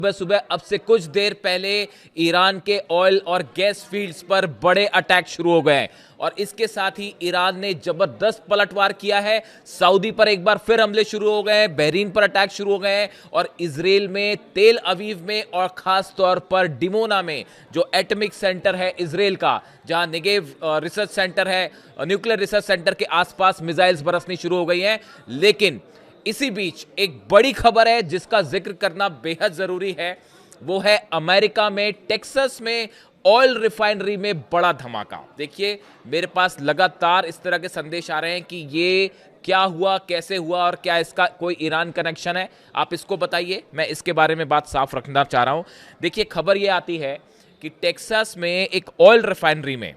सुबह सुबह अब से कुछ देर पहले ईरान के ऑयल और गैस फील्ड्स पर बड़े अटैक शुरू हो गए और इसके साथ ही ईरान ने जबरदस्त पलटवार किया है। सऊदी पर एक बार फिर हमले शुरू हो गए हैं, बहरीन पर अटैक शुरू हो गए हैं और इजराइल में तेल अवीव में और खास तौर पर डिमोना में जो एटॉमिक सेंटर है इजराइल का, जहां नेगेव रिसर्च सेंटर है, न्यूक्लियर रिसर्च सेंटर के आसपास मिसाइल्स बरसनी शुरू हो गई हैं। लेकिन इसी बीच एक बड़ी खबर है जिसका जिक्र करना बेहद जरूरी है, वो है अमेरिका में टेक्सास में ऑयल रिफाइनरी में बड़ा धमाका। देखिए, मेरे पास लगातार इस तरह के संदेश आ रहे हैं कि ये क्या हुआ, कैसे हुआ और क्या इसका कोई ईरान कनेक्शन है। आप इसको बताइए, मैं इसके बारे में बात साफ रखना चाह रहा हूं। देखिए, खबर ये आती है कि टेक्सास में एक ऑयल रिफाइनरी में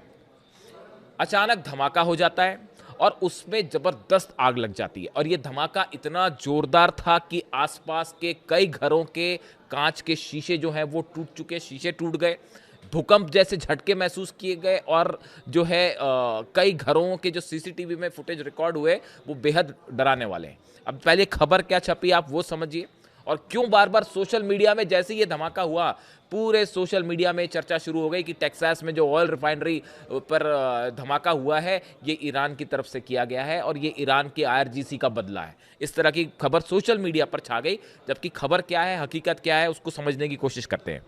अचानक धमाका हो जाता है और उसमें जबरदस्त आग लग जाती है और यह धमाका इतना जोरदार था कि आसपास के कई घरों के कांच के शीशे जो हैं वो टूट चुके, शीशे टूट गए, भूकंप जैसे झटके महसूस किए गए और जो है कई घरों के जो सीसीटीवी में फुटेज रिकॉर्ड हुए वो बेहद डराने वाले हैं। अब पहले खबर क्या छपी आप वो समझिए और क्यों बार बार सोशल मीडिया में जैसे ये धमाका हुआ पूरे सोशल मीडिया में चर्चा शुरू हो गई कि टेक्सास में जो ऑयल रिफाइनरी पर धमाका हुआ है ये ईरान की तरफ से किया गया है और ये ईरान के आईआरजीसी का बदला है। इस तरह की खबर सोशल मीडिया पर छा गई, जबकि खबर क्या है, हकीकत क्या है, उसको समझने की कोशिश करते हैं।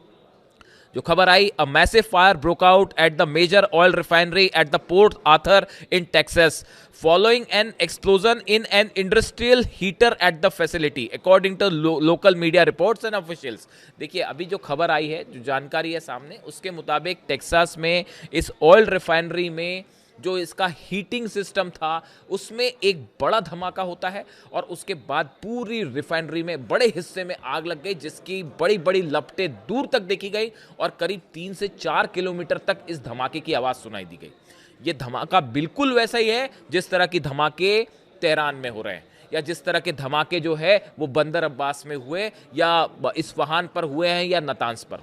जो खबर आई, a massive fire broke out at the major oil refinery at the Port Arthur in Texas following an explosion in an industrial heater at the facility according to local media reports and officials। देखिए, अभी जो खबर आई है, जो जानकारी है सामने, उसके मुताबिक टेक्सास में इस ऑयल रिफाइनरी में जो इसका हीटिंग सिस्टम था उसमें एक बड़ा धमाका होता है और उसके बाद पूरी रिफाइनरी में बड़े हिस्से में आग लग गई जिसकी बड़ी बड़ी लपटें दूर तक देखी गई और करीब 3 से 4 किलोमीटर तक इस धमाके की आवाज़ सुनाई दी गई। ये धमाका बिल्कुल वैसा ही है जिस तरह की धमाके तेहरान में हो रहे हैं या जिस तरह के धमाके जो है वो बंदर अब्बास में हुए या इस्फहान पर हुए हैं या नतांस पर।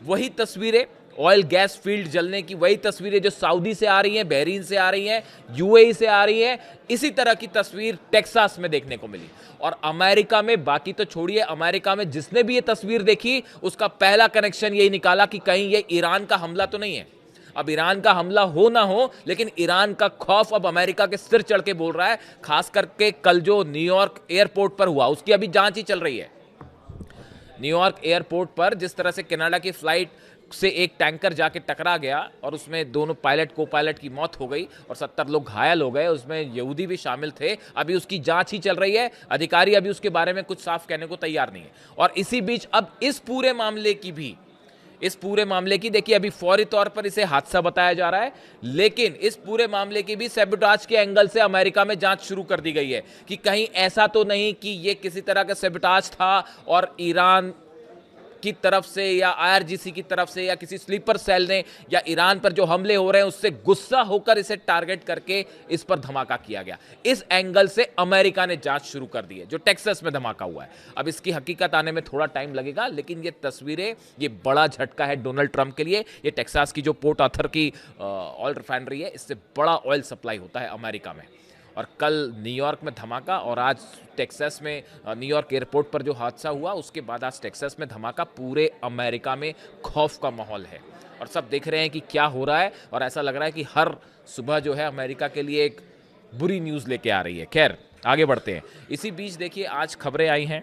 वही तस्वीरें, ऑयल गैस फील्ड जलने की वही तस्वीरें जो सऊदी से आ रही हैं, बहरीन से आ रही हैं, यूएई से आ रही हैं, इसी तरह की तस्वीर टेक्सास में देखने को मिली। और अमेरिका में, बाकी तो छोड़िए, अमेरिका में जिसने भी ये तस्वीर देखी उसका पहला कनेक्शन यही निकाला कि कहीं ये ईरान का हमला तो नहीं है। अब ईरान का हमला हो ना हो, लेकिन ईरान का खौफ अब अमेरिका के सिर चढ़ के बोल रहा है। खास करके कल जो न्यूयॉर्क एयरपोर्ट पर हुआ उसकी अभी जांच ही चल रही है। न्यूयॉर्क एयरपोर्ट पर जिस तरह से कनाडा की फ्लाइट से एक टैंकर जाके टकरा गया और उसमें दोनों पायलट को पायलट की मौत हो गई और 70 लोग घायल हो गए, उसमें यहूदी भी शामिल थे। अभी उसकी जांच ही चल रही है, अधिकारी अभी उसके बारे में कुछ साफ कहने को तैयार नहीं है। और इसी बीच अब इस पूरे मामले की देखिए, अभी फौरी तौर पर इसे हादसा बताया जा रहा है, लेकिन इस पूरे मामले की भी सैबोटाज के एंगल से अमेरिका में जांच शुरू कर दी गई है कि कहीं ऐसा तो नहीं कि ये किसी तरह का सैबोटाज था और ईरान की तरफ से या आईआरजीसी की तरफ से या किसी स्लीपर सेल ने या ईरान पर जो हमले हो रहे हैं उससे गुस्सा होकर इसे टारगेट करके इस पर धमाका किया गया। इस एंगल से अमेरिका ने जांच शुरू कर दी है जो टेक्सास में धमाका हुआ है। अब इसकी हकीकत आने में थोड़ा टाइम लगेगा, लेकिन ये तस्वीरें, ये बड़ा झटका है डोनाल्ड ट्रंप के लिए। ये टेक्सास की जो पोर्ट आर्थर की ऑयल रिफाइनरी है, इससे बड़ा ऑयल सप्लाई होता है अमेरिका में। और कल न्यूयॉर्क में धमाका और आज टेक्सास में न्यूयॉर्क एयरपोर्ट पर जो हादसा हुआ उसके बाद आज टेक्सास में धमाका। पूरे अमेरिका में खौफ का माहौल है और सब देख रहे हैं कि क्या हो रहा है और ऐसा लग रहा है कि हर सुबह जो है अमेरिका के लिए एक बुरी न्यूज़ लेके आ रही है। खैर, आगे बढ़ते हैं। इसी बीच देखिए, आज खबरें आई हैं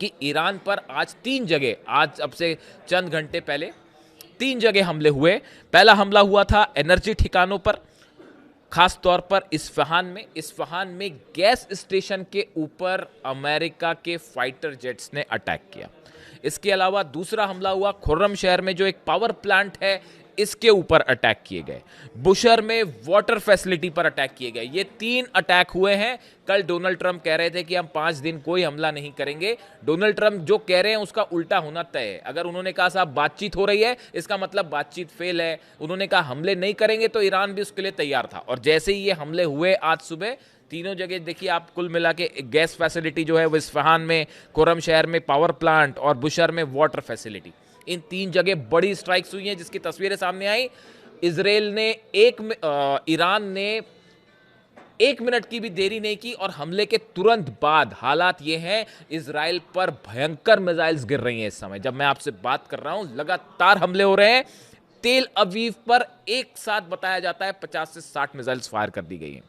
कि ईरान पर आज 3 जगह, आज अब से चंद घंटे पहले 3 जगह हमले हुए। पहला हमला हुआ था एनर्जी ठिकानों पर, खास तौर पर इस्फहान में गैस स्टेशन के ऊपर अमेरिका के फाइटर जेट्स ने अटैक किया। इसके अलावा दूसरा हमला हुआ खुर्रम शहर में जो एक पावर प्लांट है, इसके ऊपर अटैक किए गए। बुशर में वाटर फैसिलिटी पर अटैक किए गए। ये 3 अटैक हुए हैं। कल डोनाल्ड ट्रंप कह रहे थे कि हम 5 दिन कोई हमला नहीं करेंगे। डोनाल्ड ट्रंप जो कह रहे हैं उसका उल्टा होना तय है। अगर उन्होंने कहा साहब बातचीत हो रही है, इसका मतलब बातचीत फेल है। उन्होंने कहा हमले नहीं करेंगे, तो ईरान भी उसके लिए तैयार था। और जैसे ही ये हमले हुए आज सुबह, तीनों जगह देखिए आप, कुल मिला के गैस फैसिलिटी जो है वो इस्फहान में, खुर्रम शहर में पावर प्लांट और बुशर में वाटर फैसिलिटी, इन 3 जगह बड़ी स्ट्राइक्स हुई हैं जिसकी तस्वीरें सामने आई। ईरान ने एक मिनट की भी देरी नहीं की और हमले के तुरंत बाद हालात ये हैं, इजराइल पर भयंकर मिसाइल्स गिर रही हैं। इस समय जब मैं आपसे बात कर रहा हूं, लगातार हमले हो रहे हैं। तेल अवीव पर एक साथ बताया जाता है 50 से 60 मिसाइल्स फायर कर दी गई हैं।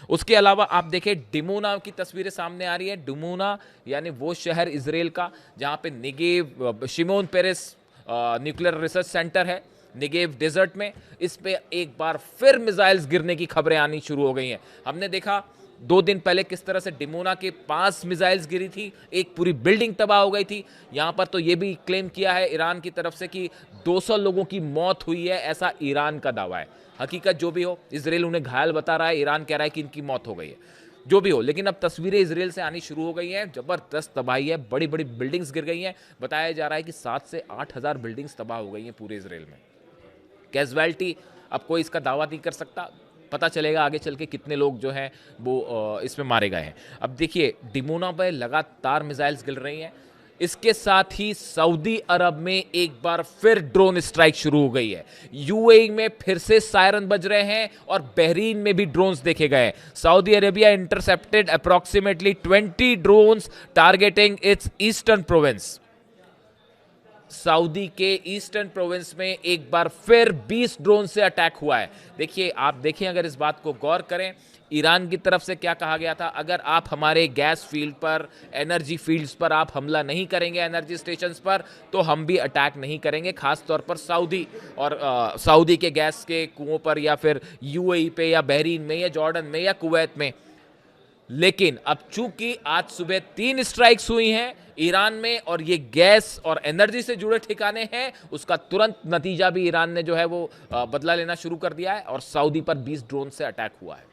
उसके अलावा आप देखें, डिमोना की तस्वीरें सामने आ रही है। डिमोना यानी वो शहर इजराइल का जहां पे Negev Shimon Peres nuclear research centre है, नेगेव डेजर्ट में। इस पे एक बार फिर मिसाइल्स गिरने की खबरें आनी शुरू हो गई हैं। हमने देखा 2 दिन पहले किस तरह से डिमोना के पास मिसाइल्स गिरी थी, एक पूरी बिल्डिंग तबाह हो गई थी। यहां पर तो यह भी क्लेम किया है ईरान की तरफ से कि 200 लोगों की मौत हुई है, ऐसा ईरान का दावा है। हकीकत जो भी हो, इजराइल उन्हें घायल बता रहा है, ईरान कह रहा है कि इनकी मौत हो गई है। जो भी हो, लेकिन अब तस्वीरें इजराइल से आनी शुरू हो गई हैं। जबरदस्त तबाही है, बड़ी बड़ी बिल्डिंग्स गिर गई हैं। बताया जा रहा है कि 7 से 8 हज़ार बिल्डिंग्स तबाह हो गई हैं पूरे इजराइल में। कैजुअलिटी अब कोई इसका दावा नहीं कर सकता, पता चलेगा आगे चल के कितने लोग जो हैं वो इसमें मारे गए हैं। अब देखिए, डिमोना पर लगातार मिसाइल्स गिर रही हैं। इसके साथ ही सऊदी अरब में एक बार फिर ड्रोन स्ट्राइक शुरू हो गई है। यूएई में फिर से सायरन बज रहे हैं और बहरीन में भी ड्रोन्स देखे गए हैं। Saudi Arabia intercepted approximately 20 drones targeting it's eastern province. Saudi के ईस्टर्न प्रोविंस में एक बार फिर 20 ड्रोन से अटैक हुआ है। देखिए, आप देखें, अगर इस बात को गौर करें, ईरान की तरफ से क्या कहा गया था, अगर आप हमारे गैस फील्ड पर, एनर्जी फील्ड्स पर आप हमला नहीं करेंगे, एनर्जी स्टेशंस पर, तो हम भी अटैक नहीं करेंगे, खास तौर पर सऊदी और सऊदी के गैस के कुओं पर, या फिर यूएई पे, या बहरीन में, या जॉर्डन में, या कुवैत में। लेकिन अब चूंकि आज सुबह 3 स्ट्राइक्स हुई हैं ईरान में और ये गैस और एनर्जी से जुड़े ठिकाने हैं, उसका तुरंत नतीजा भी ईरान ने जो है वो बदला लेना शुरू कर दिया है और सऊदी पर 20 ड्रोन से अटैक हुआ है।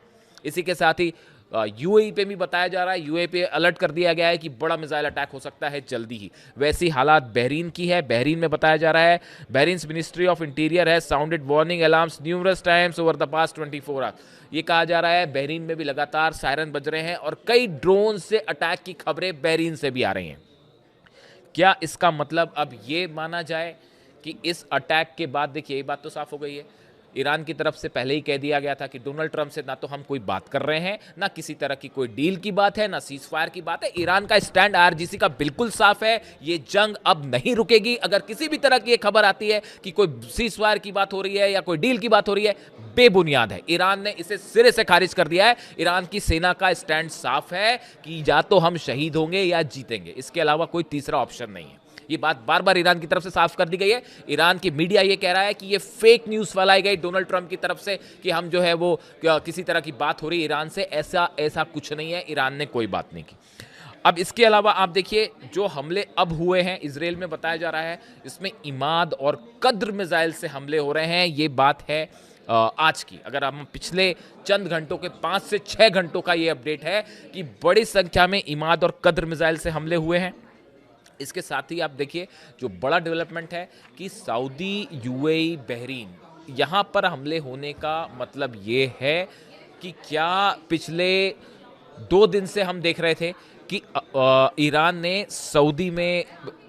इसी के साथ ही यूएई पे भी बताया जा रहा है, यूएई पे अलर्ट कर दिया गया है कि बड़ा मिसाइल अटैक हो सकता है जल्दी ही। वैसी हालात बहरीन की है। बहरीन में बताया जा रहा है, बहरीन मिनिस्ट्री ऑफ इंटीरियर है sounded warning alarms numerous times over the past 24 hours. ये कहा जा रहा है बहरीन में भी लगातार सायरन बज रहे हैं और कई ड्रोन से अटैक की खबरें बहरीन से भी आ रही हैं। क्या इसका मतलब अब ये माना जाए कि इस अटैक के बाद, देखिए ये बात तो साफ हो गई है, ईरान की तरफ से पहले ही कह दिया गया था कि डोनाल्ड ट्रंप से ना तो हम कोई बात कर रहे हैं, ना किसी तरह की कोई डील की बात है, ना सीज फायर की बात है। ईरान का स्टैंड आईआरजीसी का बिल्कुल साफ है, ये जंग अब नहीं रुकेगी। अगर किसी भी तरह की ये खबर आती है कि कोई सीज फायर की बात हो रही है या कोई डील की बात हो रही है, बेबुनियाद है। ईरान ने इसे सिरे से खारिज कर दिया है। ईरान की सेना का स्टैंड साफ है कि या तो हम शहीद होंगे या जीतेंगे, इसके अलावा कोई तीसरा ऑप्शन नहीं है। ये बात बार बार ईरान की तरफ से साफ कर दी गई है। ईरान की मीडिया ये कह रहा है कि ये फेक न्यूज़ फैलाई गई डोनाल्ड ट्रंप की तरफ से कि हम जो है वो किसी तरह की बात हो रही है ईरान से, ऐसा कुछ नहीं है, ईरान ने कोई बात नहीं की। अब इसके अलावा आप देखिए, जो हमले अब हुए हैं इजराइल में, बताया जा रहा है इसमें इमाद और कद्र मिसाइल से हमले हो रहे हैं। ये बात है आज की। अगर हम पिछले चंद घंटों के 5 से 6 घंटों का ये अपडेट है कि बड़ी संख्या में इमाद और कद्र मिसाइल से हमले हुए हैं। इसके साथ ही आप देखिए, जो बड़ा डेवलपमेंट है कि सऊदी, यूएई, बहरीन, यहाँ पर हमले होने का मतलब ये है कि क्या पिछले 2 दिन से हम देख रहे थे कि ईरान ने सऊदी में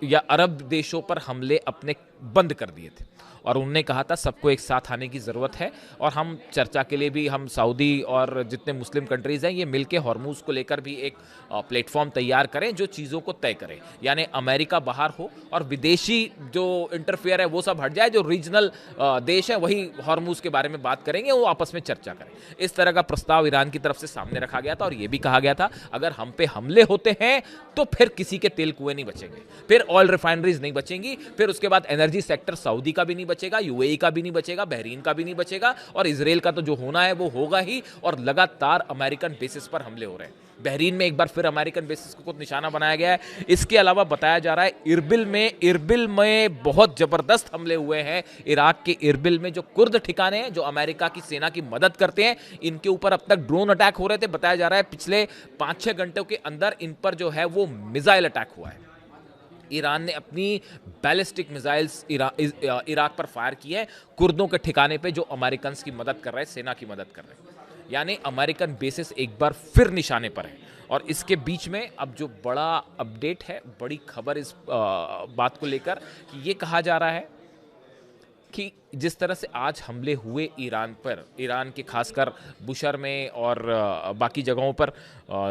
या अरब देशों पर हमले अपने बंद कर दिए थे और उनने कहा था सबको एक साथ आने की ज़रूरत है और हम चर्चा के लिए भी, हम सऊदी और जितने मुस्लिम कंट्रीज़ हैं ये मिलके हॉर्मूज़ को लेकर भी एक प्लेटफॉर्म तैयार करें जो चीज़ों को तय करें, यानी अमेरिका बाहर हो और विदेशी जो इंटरफेयर है वो सब हट जाए, जो रीजनल देश है वही हॉर्मूज़ के बारे में बात करेंगे, वो आपस में चर्चा करें। इस तरह का प्रस्ताव ईरान की तरफ से सामने रखा गया था और ये भी कहा गया था अगर हम पे हमले होते हैं तो फिर किसी के तेल कुएं नहीं बचेंगे, फिर ऑयल रिफाइनरीज नहीं बचेंगी, फिर उसके बाद एनर्जी सेक्टर सऊदी का भी नहीं बचेगा, यूएई का भी नहीं बचेगा, बहरीन का भी नहीं बचेगा और इजराइल का तो जो होना है वो होगा ही। और लगातार अमेरिकन बेसिस पर हमले हो रहे हैं। बहरीन में एक बार फिर अमेरिकन बेसिस को निशाना बनाया गया है। इसके अलावा बताया जा रहा है इरबिल में बहुत जबरदस्त हमले हुए हैं। इराक के इरबिल में जो कुर्द ठिकाने हैं जो अमेरिका की सेना की मदद करते हैं, इनके ऊपर अब तक ड्रोन अटैक हो रहे थे। बताया जा रहा है पिछले 5-6 घंटों के अंदर इन पर जो है वो मिसाइल अटैक हुआ है। ईरान ने अपनी बैलिस्टिक मिसाइल्स इराक पर फायर किए हैं कुर्दों के ठिकाने पे जो अमेरिकन की मदद कर रहे हैं, सेना की मदद कर रहे हैं, यानी अमेरिकन बेसिस एक बार फिर निशाने पर है। और इसके बीच में अब जो बड़ा अपडेट है, बड़ी खबर इस बात को लेकर कि ये कहा जा रहा है कि जिस तरह से आज हमले हुए ईरान पर, ईरान के खासकर बुशर में और बाकी जगहों पर,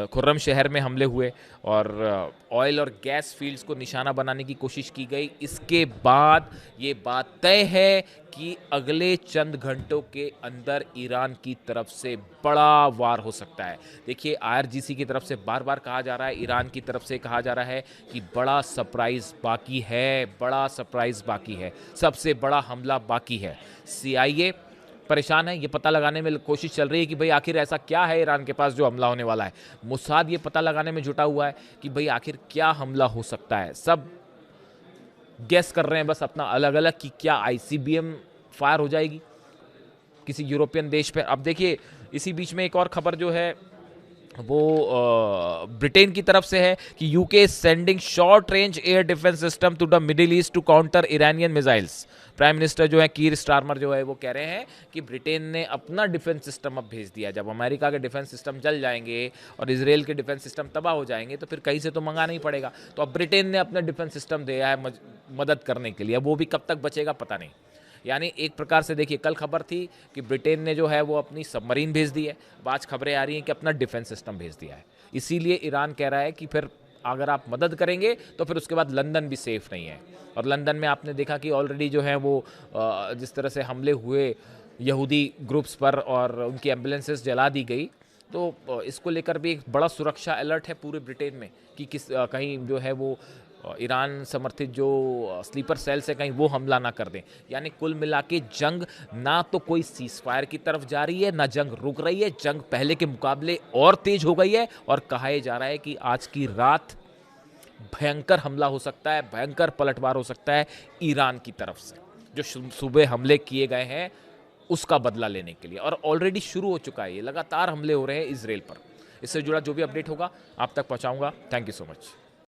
खुर्रम शहर में हमले हुए और ऑयल और गैस फील्ड्स को निशाना बनाने की कोशिश की गई, इसके बाद ये बात तय है कि अगले चंद घंटों के अंदर ईरान की तरफ से बड़ा वार हो सकता है। देखिए, IRGC की तरफ से बार बार कहा जा रहा है, ईरान की तरफ से कहा जा रहा है कि बड़ा सरप्राइज बाकी है, बड़ा सरप्राइज बाकी है, सबसे बड़ा हमला बाकी है। CIA परेशान है, ये पता लगाने में कोशिश चल रही है कि भाई आखिर ऐसा क्या है ईरान के पास जो हमला होने वाला है। मोसाद ये पता लगाने में जुटा हुआ है कि भाई आखिर क्या हमला हो सकता है। सब गेस कर रहे हैं बस अपना अलग अलग कि क्या ICBM फायर हो जाएगी किसी यूरोपियन देश पे। अब देखिए, इसी बीच में एक और खबर जो है वो ब्रिटेन की तरफ से है कि UK is sending short range air defence system to the Middle East to counter Iranian missiles. Prime minister जो है कीर स्टारमर जो है वो कह रहे हैं कि ब्रिटेन ने अपना डिफेंस सिस्टम अब भेज दिया। जब अमेरिका के डिफेंस सिस्टम जल जाएंगे और इजराइल के डिफेंस सिस्टम तबाह हो जाएंगे तो फिर कहीं से तो मंगाना ही पड़ेगा। तो अब ब्रिटेन ने अपना डिफेंस सिस्टम दिया है मदद करने के लिए। अब वो भी कब तक बचेगा पता नहीं। यानी एक प्रकार से देखिए, कल खबर थी कि ब्रिटेन ने जो है वो अपनी सबमरीन भेज दी है, अब आज खबरें आ रही हैं कि अपना डिफेंस सिस्टम भेज दिया है। इसीलिए ईरान कह रहा है कि फिर अगर आप मदद करेंगे तो फिर उसके बाद लंदन भी सेफ नहीं है। और लंदन में आपने देखा कि ऑलरेडी जो है वो जिस तरह से हमले हुए यहूदी ग्रुप्स पर और उनकी एम्बुलेंसेस जला दी गई, तो इसको लेकर भी एक बड़ा सुरक्षा अलर्ट है पूरे ब्रिटेन में कि कहीं जो है वो ईरान समर्थित जो स्लीपर सेल्स है कहीं वो हमला ना कर दें। यानी कुल मिला के जंग ना तो कोई सीज फायर की तरफ जा रही है, ना जंग रुक रही है, जंग पहले के मुकाबले और तेज हो गई है। और कहा जा रहा है कि आज की रात भयंकर हमला हो सकता है, भयंकर पलटवार हो सकता है ईरान की तरफ से, जो सुबह हमले किए गए हैं उसका बदला लेने के लिए। और ऑलरेडी शुरू हो चुका है, ये लगातार हमले हो रहे हैं इजराइल पर। इससे जुड़ा जो भी अपडेट होगा आप तक पहुंचाऊंगा। Thank you so much.